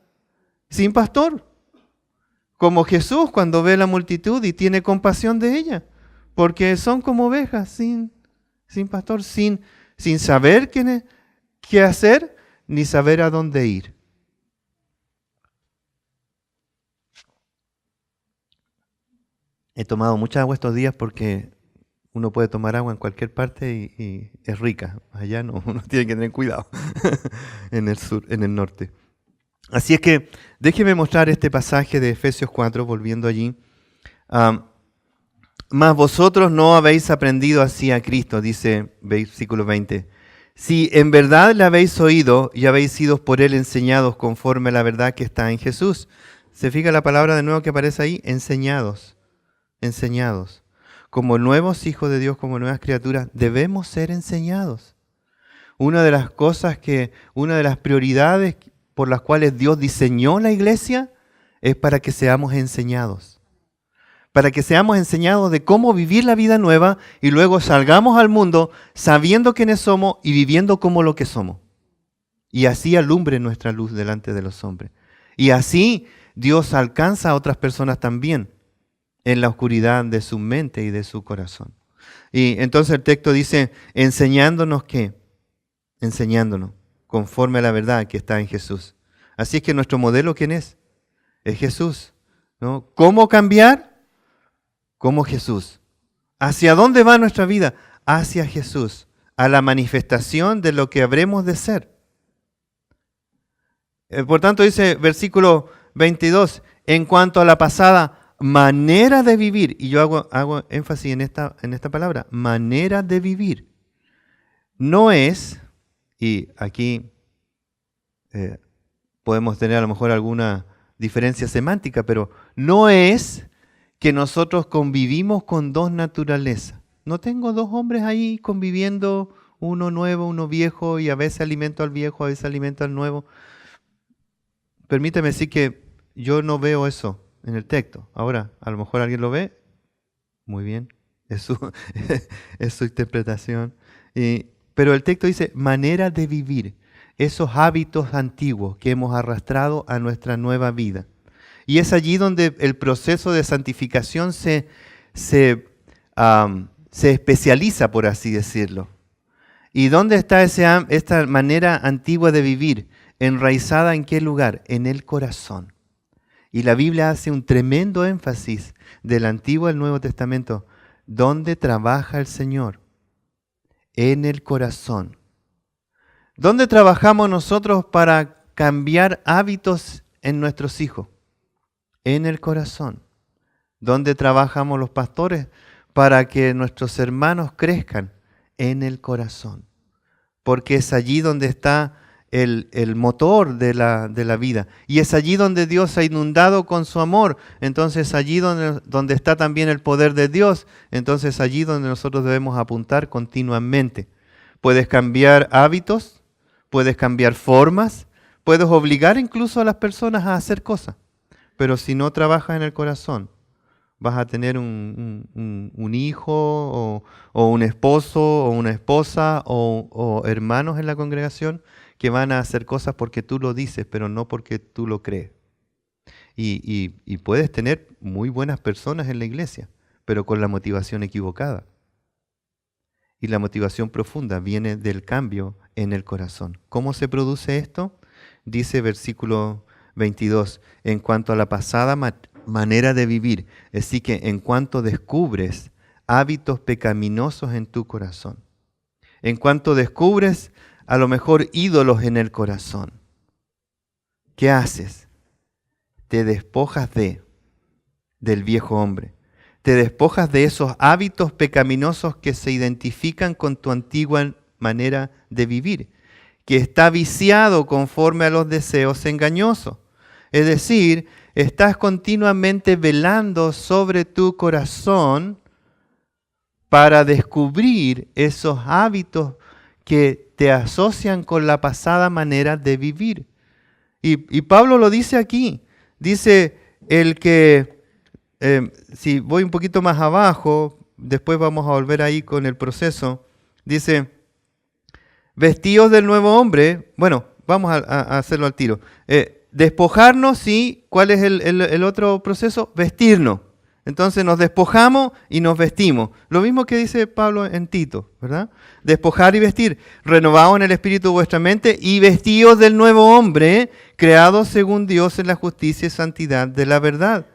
sin pastor. Como Jesús cuando ve la multitud y tiene compasión de ella, porque son como ovejas sin pastor, sin saber qué hacer, ni saber a dónde ir. He tomado mucha agua estos días porque uno puede tomar agua en cualquier parte y es rica. Allá no, uno tiene que tener cuidado en el sur, en el norte. Así es que déjeme mostrar este pasaje de Efesios 4, volviendo allí. Mas vosotros no habéis aprendido así a Cristo, dice versículo 20. Si en verdad le habéis oído y habéis sido por él enseñados conforme a la verdad que está en Jesús. ¿Se fija la palabra de nuevo que aparece ahí? Enseñados. Como nuevos hijos de Dios, como nuevas criaturas, debemos ser enseñados. Una de las prioridades por las cuales Dios diseñó la iglesia es para que seamos enseñados. Para que seamos enseñados de cómo vivir la vida nueva y luego salgamos al mundo sabiendo quiénes somos y viviendo como lo que somos. Y así alumbre nuestra luz delante de los hombres. Y así Dios alcanza a otras personas también en la oscuridad de su mente y de su corazón. Y entonces el texto dice, enseñándonos ¿qué? Enseñándonos conforme a la verdad que está en Jesús. Así es que nuestro modelo, ¿quién es? Es Jesús, ¿no? ¿Cómo cambiar? Como Jesús. ¿Hacia dónde va nuestra vida? Hacia Jesús, a la manifestación de lo que habremos de ser. Por tanto dice versículo 22, en cuanto a la pasada manera de vivir, y yo hago énfasis en esta palabra, manera de vivir. No es, y aquí podemos tener a lo mejor alguna diferencia semántica, pero no es que nosotros convivimos con dos naturalezas. No tengo dos hombres ahí conviviendo, uno nuevo, uno viejo, y a veces alimento al viejo, a veces alimento al nuevo. Permíteme decir que yo no veo eso en el texto. Ahora, a lo mejor alguien lo ve. Muy bien, es su interpretación. Pero el texto dice, manera de vivir. Esos hábitos antiguos que hemos arrastrado a nuestra nueva vida. Y es allí donde el proceso de santificación se especializa, por así decirlo. ¿Y dónde está esta manera antigua de vivir? ¿Enraizada en qué lugar? En el corazón. Y la Biblia hace un tremendo énfasis del Antiguo al Nuevo Testamento. ¿Dónde trabaja el Señor? En el corazón. ¿Dónde trabajamos nosotros para cambiar hábitos en nuestros hijos? en el corazón. ¿Dónde trabajamos los pastores? Para que nuestros hermanos crezcan en el corazón. Porque es allí donde está el motor de la vida. Y es allí donde Dios ha inundado con su amor. Entonces allí donde está también el poder de Dios. Entonces allí donde nosotros debemos apuntar continuamente. Puedes cambiar hábitos, puedes cambiar formas, puedes obligar incluso a las personas a hacer cosas. Pero si no trabajas en el corazón, vas a tener un hijo o un esposo o una esposa o hermanos en la congregación que van a hacer cosas porque tú lo dices, pero no porque tú lo crees. Y puedes tener muy buenas personas en la iglesia, pero con la motivación equivocada. Y la motivación profunda viene del cambio en el corazón. ¿Cómo se produce esto? Dice versículo 22, en cuanto a la pasada manera de vivir, así que en cuanto descubres hábitos pecaminosos en tu corazón, en cuanto descubres a lo mejor ídolos en el corazón, ¿qué haces? Te despojas del viejo hombre, te despojas de esos hábitos pecaminosos que se identifican con tu antigua manera de vivir, que está viciado conforme a los deseos engañosos. Es decir, estás continuamente velando sobre tu corazón para descubrir esos hábitos que te asocian con la pasada manera de vivir. Y Pablo lo dice aquí. Dice el que, si voy un poquito más abajo, después vamos a volver ahí con el proceso. Dice, vestidos del nuevo hombre. Bueno, vamos a hacerlo al tiro. Despojarnos, sí. ¿Cuál es el otro proceso? Vestirnos. Entonces nos despojamos y nos vestimos. Lo mismo que dice Pablo en Tito, ¿verdad? Despojar y vestir. Renovados en el espíritu de vuestra mente y vestidos del nuevo hombre, creados según Dios en la justicia y santidad de la verdad.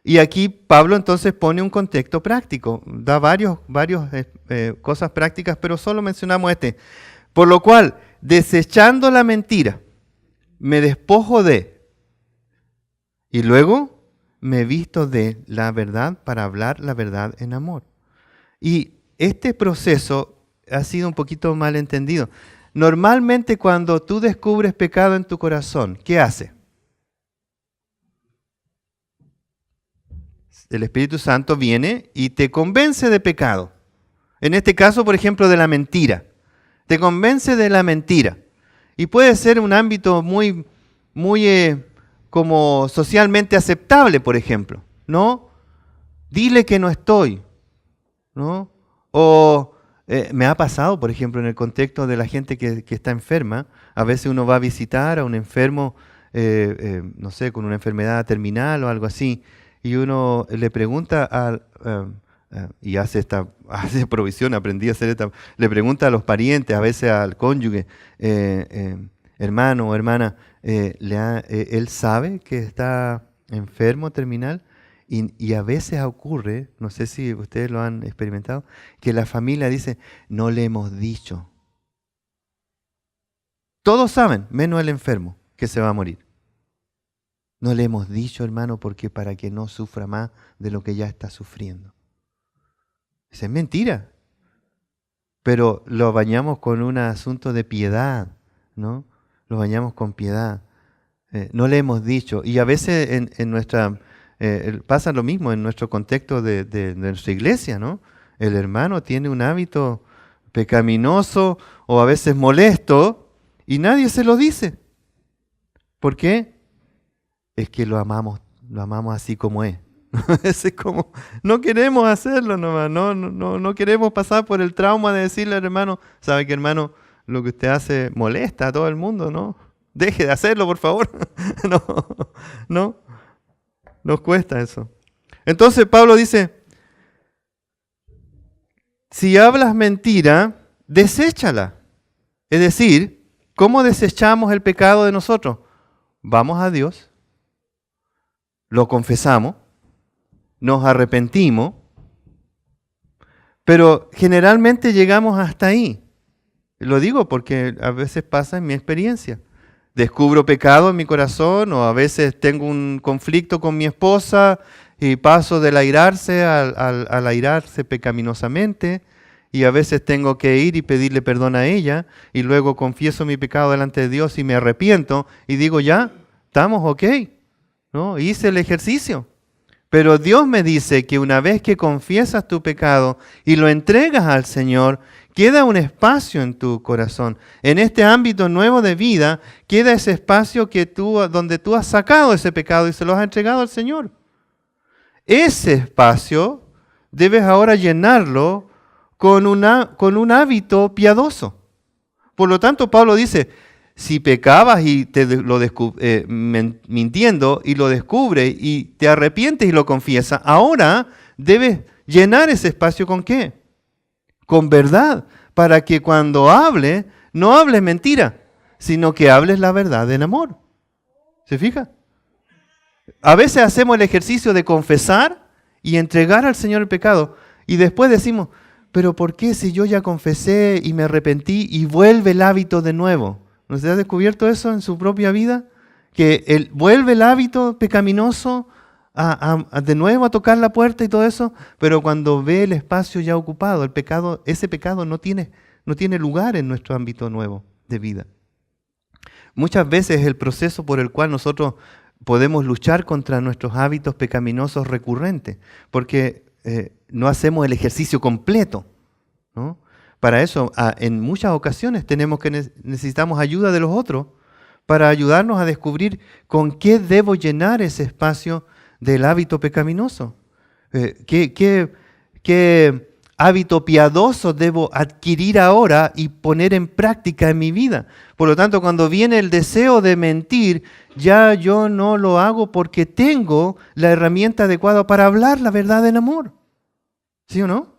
Y aquí Pablo entonces pone un contexto práctico. Da varios cosas prácticas, pero solo mencionamos este. Por lo cual, desechando la mentira, me despojo de, y luego me visto de la verdad para hablar la verdad en amor. Y este proceso ha sido un poquito mal entendido. Normalmente cuando tú descubres pecado en tu corazón, ¿qué hace? El Espíritu Santo viene y te convence de pecado. En este caso, por ejemplo, de la mentira. Te convence de la mentira. Y puede ser un ámbito muy como socialmente aceptable, por ejemplo, ¿no? Dile que no estoy, ¿no? O me ha pasado, por ejemplo, en el contexto de la gente que está enferma, a veces uno va a visitar a un enfermo, no sé, con una enfermedad terminal o algo así, y uno le pregunta y hace provisión, aprendí a hacer esta, le pregunta a los parientes, a veces al cónyuge, hermano o hermana, él sabe que está enfermo terminal y a veces ocurre, no sé si ustedes lo han experimentado, que la familia dice, no le hemos dicho. Todos saben, menos el enfermo, que se va a morir. No le hemos dicho, hermano, porque para que no sufra más de lo que ya está sufriendo. Eso es mentira. Pero lo bañamos con un asunto de piedad, ¿no? Lo bañamos con piedad. No le hemos dicho. Y a veces en nuestra pasa lo mismo en nuestro contexto de nuestra iglesia, ¿no? El hermano tiene un hábito pecaminoso o a veces molesto y nadie se lo dice. ¿Por qué? Es que lo amamos así como es. Es como, no queremos hacerlo nomás, no queremos pasar por el trauma de decirle al hermano, sabe que hermano, lo que usted hace molesta a todo el mundo, ¿no? Deje de hacerlo, por favor. No, nos cuesta eso. Entonces Pablo dice, si hablas mentira, deséchala. Es decir, ¿cómo desechamos el pecado de nosotros? Vamos a Dios, lo confesamos, nos arrepentimos, pero generalmente llegamos hasta ahí. Lo digo porque a veces pasa en mi experiencia. descubro pecado en mi corazón, o a veces tengo un conflicto con mi esposa y paso del airarse al airarse pecaminosamente, y a veces tengo que ir y pedirle perdón a ella, y luego confieso mi pecado delante de Dios y me arrepiento, y digo, ya, estamos ok, ¿no? Hice el ejercicio. Pero Dios me dice que una vez que confiesas tu pecado y lo entregas al Señor, queda un espacio en tu corazón. En este ámbito nuevo de vida, queda ese espacio donde tú has sacado ese pecado y se lo has entregado al Señor. Ese espacio debes ahora llenarlo con un hábito piadoso. Por lo tanto, Pablo dice, si pecabas y mintiendo y lo descubres y te arrepientes y lo confiesas, ahora debes llenar ese espacio ¿con qué? Con verdad, para que cuando hables, no hables mentira, sino que hables la verdad en amor. ¿Se fija? A veces hacemos el ejercicio de confesar y entregar al Señor el pecado y después decimos, pero ¿por qué si yo ya confesé y me arrepentí y vuelve el hábito de nuevo? ¿No se ha descubierto eso en su propia vida? Que vuelve el hábito pecaminoso de nuevo a tocar la puerta y todo eso, pero cuando ve el espacio ya ocupado, ese pecado no tiene lugar en nuestro ámbito nuevo de vida. Muchas veces el proceso por el cual nosotros podemos luchar contra nuestros hábitos pecaminosos recurrentes, porque no hacemos el ejercicio completo, ¿no? Para eso, en muchas ocasiones necesitamos ayuda de los otros para ayudarnos a descubrir con qué debo llenar ese espacio del hábito pecaminoso. ¿Qué hábito piadoso debo adquirir ahora y poner en práctica en mi vida? Por lo tanto, cuando viene el deseo de mentir, ya yo no lo hago porque tengo la herramienta adecuada para hablar la verdad en amor. ¿Sí o no?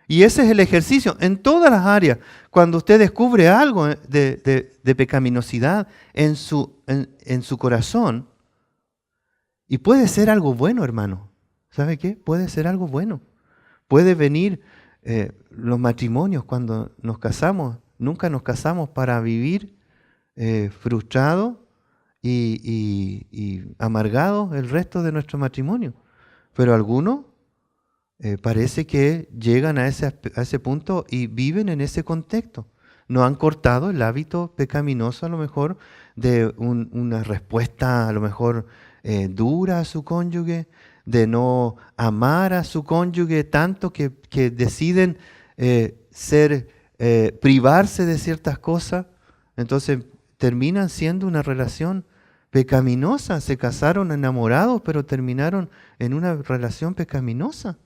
Y ese es el ejercicio en todas las áreas. Cuando usted descubre algo de pecaminosidad en su corazón, y puede ser algo bueno, hermano. ¿Sabe qué? Puede ser algo bueno. Puede venir los matrimonios cuando nos casamos. Nunca nos casamos para vivir frustrados y amargados el resto de nuestro matrimonio. Pero algunos parece que llegan a ese punto y viven en ese contexto. No han cortado el hábito pecaminoso a lo mejor de una respuesta a lo mejor dura a su cónyuge, de no amar a su cónyuge tanto que deciden privarse de ciertas cosas. Entonces terminan siendo una relación pecaminosa. Se casaron enamorados, pero terminaron en una relación pecaminosa.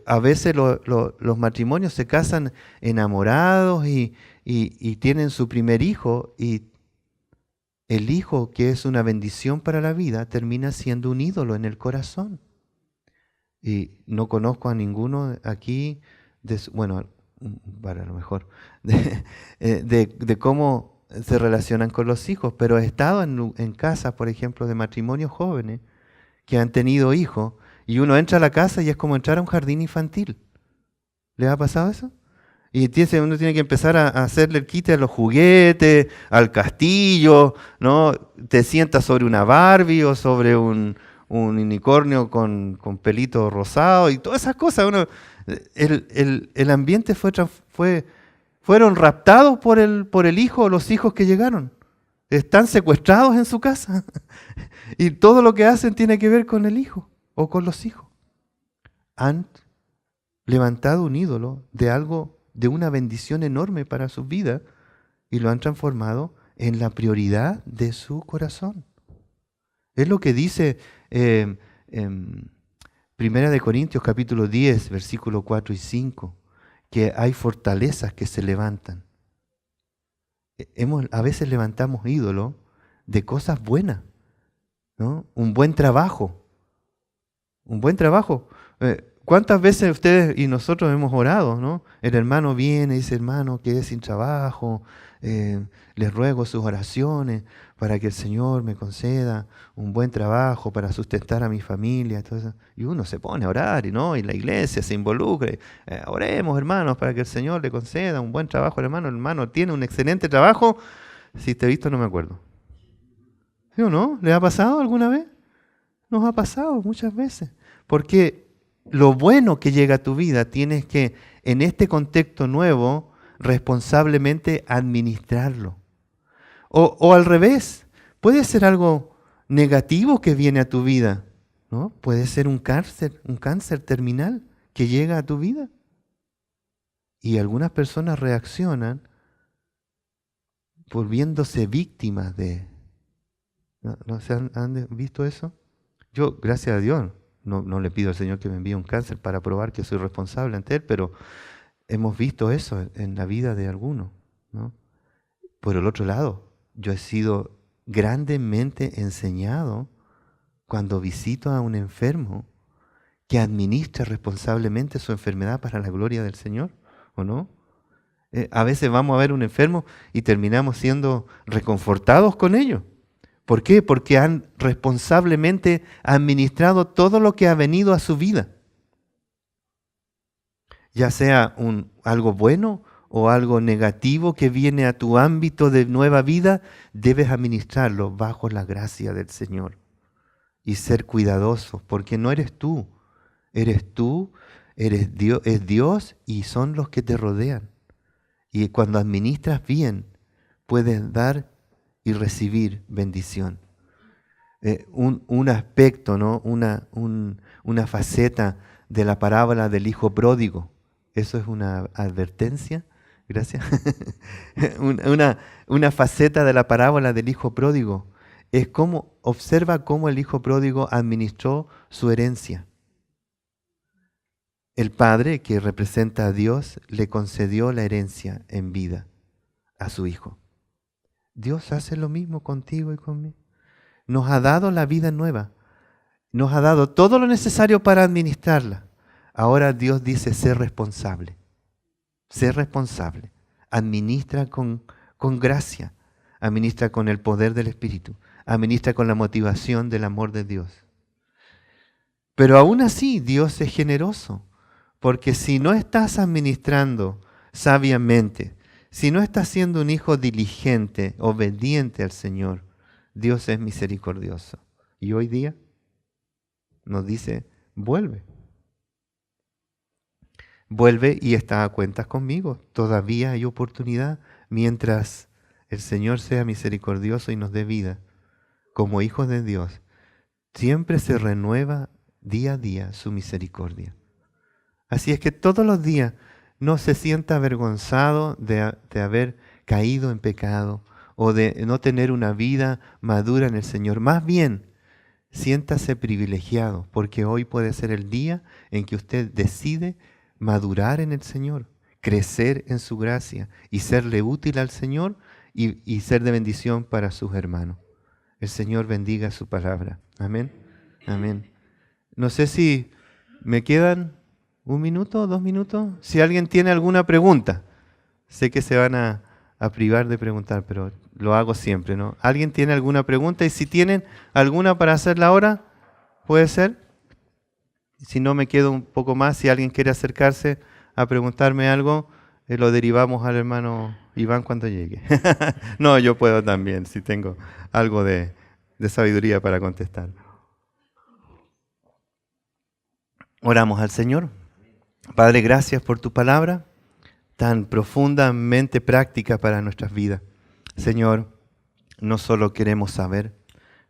A veces los matrimonios se casan enamorados y tienen su primer hijo, y el hijo, que es una bendición para la vida, termina siendo un ídolo en el corazón. Y no conozco a ninguno aquí, para lo mejor, de cómo se relacionan con los hijos, pero he estado en casas, por ejemplo, de matrimonios jóvenes que han tenido hijos, y uno entra a la casa y es como entrar a un jardín infantil. ¿Le ha pasado eso? Y uno tiene que empezar a hacerle el quite a los juguetes, al castillo, ¿no? Te sientas sobre una Barbie o sobre un unicornio con pelito rosado y todas esas cosas. El ambiente fueron raptados por el hijo o los hijos que llegaron. Están secuestrados en su casa. Y todo lo que hacen tiene que ver con el hijo o con los hijos. Han levantado un ídolo de una bendición enorme para su vida y lo han transformado en la prioridad de su corazón. Es lo que dice en Primera de Corintios capítulo 10, versículos 4 y 5, que hay fortalezas que se levantan. A veces levantamos ídolos de cosas buenas, ¿no? Un buen trabajo. ¿Cuántas veces ustedes y nosotros hemos orado, ¿no? El hermano viene y dice, hermano, quedé sin trabajo, les ruego sus oraciones para que el Señor me conceda un buen trabajo para sustentar a mi familia. Todo eso. Y uno se pone a orar y la iglesia se involucra. Oremos, hermanos, para que el Señor le conceda un buen trabajo al hermano. El hermano tiene un excelente trabajo, Si te he visto no me acuerdo. ¿Sí o no? ¿Le ha pasado alguna vez? Nos ha pasado muchas veces. Porque lo bueno que llega a tu vida tienes que, en este contexto nuevo, responsablemente administrarlo. O al revés, puede ser algo negativo que viene a tu vida, ¿no? Puede ser un cáncer terminal que llega a tu vida. Y algunas personas reaccionan volviéndose víctimas de... ¿No se han visto eso? Yo, gracias a Dios, no le pido al Señor que me envíe un cáncer para probar que soy responsable ante Él, pero hemos visto eso en la vida de algunos, ¿no? Por el otro lado, yo he sido grandemente enseñado cuando visito a un enfermo que administre responsablemente su enfermedad para la gloria del Señor, ¿o no? A veces vamos a ver un enfermo y terminamos siendo reconfortados con ellos. ¿Por qué? Porque han responsablemente administrado todo lo que ha venido a su vida. Ya sea algo bueno o algo negativo que viene a tu ámbito de nueva vida, debes administrarlo bajo la gracia del Señor y ser cuidadoso, porque no eres tú, eres Dios, es Dios y son los que te rodean. Y cuando administras bien, puedes dar y recibir bendición. Un aspecto, ¿no? Una faceta de la parábola del hijo pródigo. Eso es una advertencia. Gracias. Una faceta de la parábola del hijo pródigo es observa cómo el hijo pródigo administró su herencia. El padre, que representa a Dios, le concedió la herencia en vida a su hijo. Dios hace lo mismo contigo y conmigo. Nos ha dado la vida nueva. Nos ha dado todo lo necesario para administrarla. Ahora Dios dice, sé responsable. Sé responsable. Administra con gracia. Administra con el poder del Espíritu. Administra con la motivación del amor de Dios. Pero aún así Dios es generoso. Porque si no estás administrando sabiamente, si no estás siendo un hijo diligente, obediente al Señor, Dios es misericordioso. Y hoy día nos dice, vuelve. Vuelve y está a cuentas conmigo. Todavía hay oportunidad mientras el Señor sea misericordioso y nos dé vida. Como hijos de Dios, siempre se renueva día a día su misericordia. Así es que todos los días no se sienta avergonzado de haber caído en pecado o de no tener una vida madura en el Señor. Más bien, siéntase privilegiado, porque hoy puede ser el día en que usted decide madurar en el Señor, crecer en su gracia y serle útil al Señor y ser de bendición para sus hermanos. El Señor bendiga su palabra. Amén. Amén. No sé si me quedan 1 minuto, 2 minutos. Si alguien tiene alguna pregunta, sé que se van a privar de preguntar, pero lo hago siempre, ¿no? ¿Alguien tiene alguna pregunta? Y si tienen alguna para hacerla ahora, puede ser. Si no, me quedo un poco más. Si alguien quiere acercarse a preguntarme algo, lo derivamos al hermano Iván cuando llegue. No, yo puedo también, si tengo algo de sabiduría para contestar. Oramos al Señor. Padre, gracias por tu palabra tan profundamente práctica para nuestras vidas. Señor, no solo queremos saber,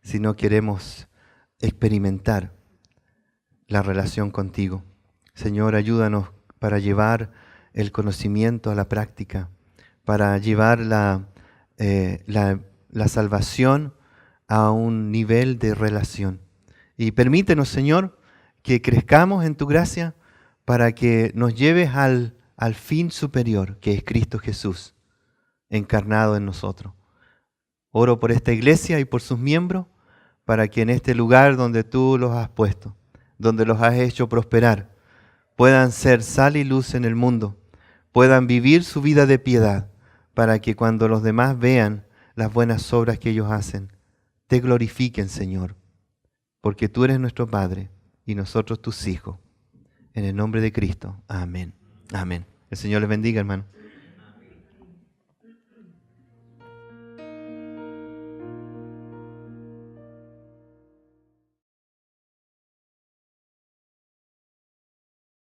sino queremos experimentar la relación contigo. Señor, ayúdanos para llevar el conocimiento a la práctica, para llevar la salvación a un nivel de relación. Y permítenos, Señor, que crezcamos en tu gracia para que nos lleves al fin superior, que es Cristo Jesús, encarnado en nosotros. Oro por esta iglesia y por sus miembros, para que en este lugar donde tú los has puesto, donde los has hecho prosperar, puedan ser sal y luz en el mundo, puedan vivir su vida de piedad, para que cuando los demás vean las buenas obras que ellos hacen, te glorifiquen, Señor, porque tú eres nuestro Padre y nosotros tus hijos. En el nombre de Cristo. Amén. Amén. El Señor les bendiga, hermano.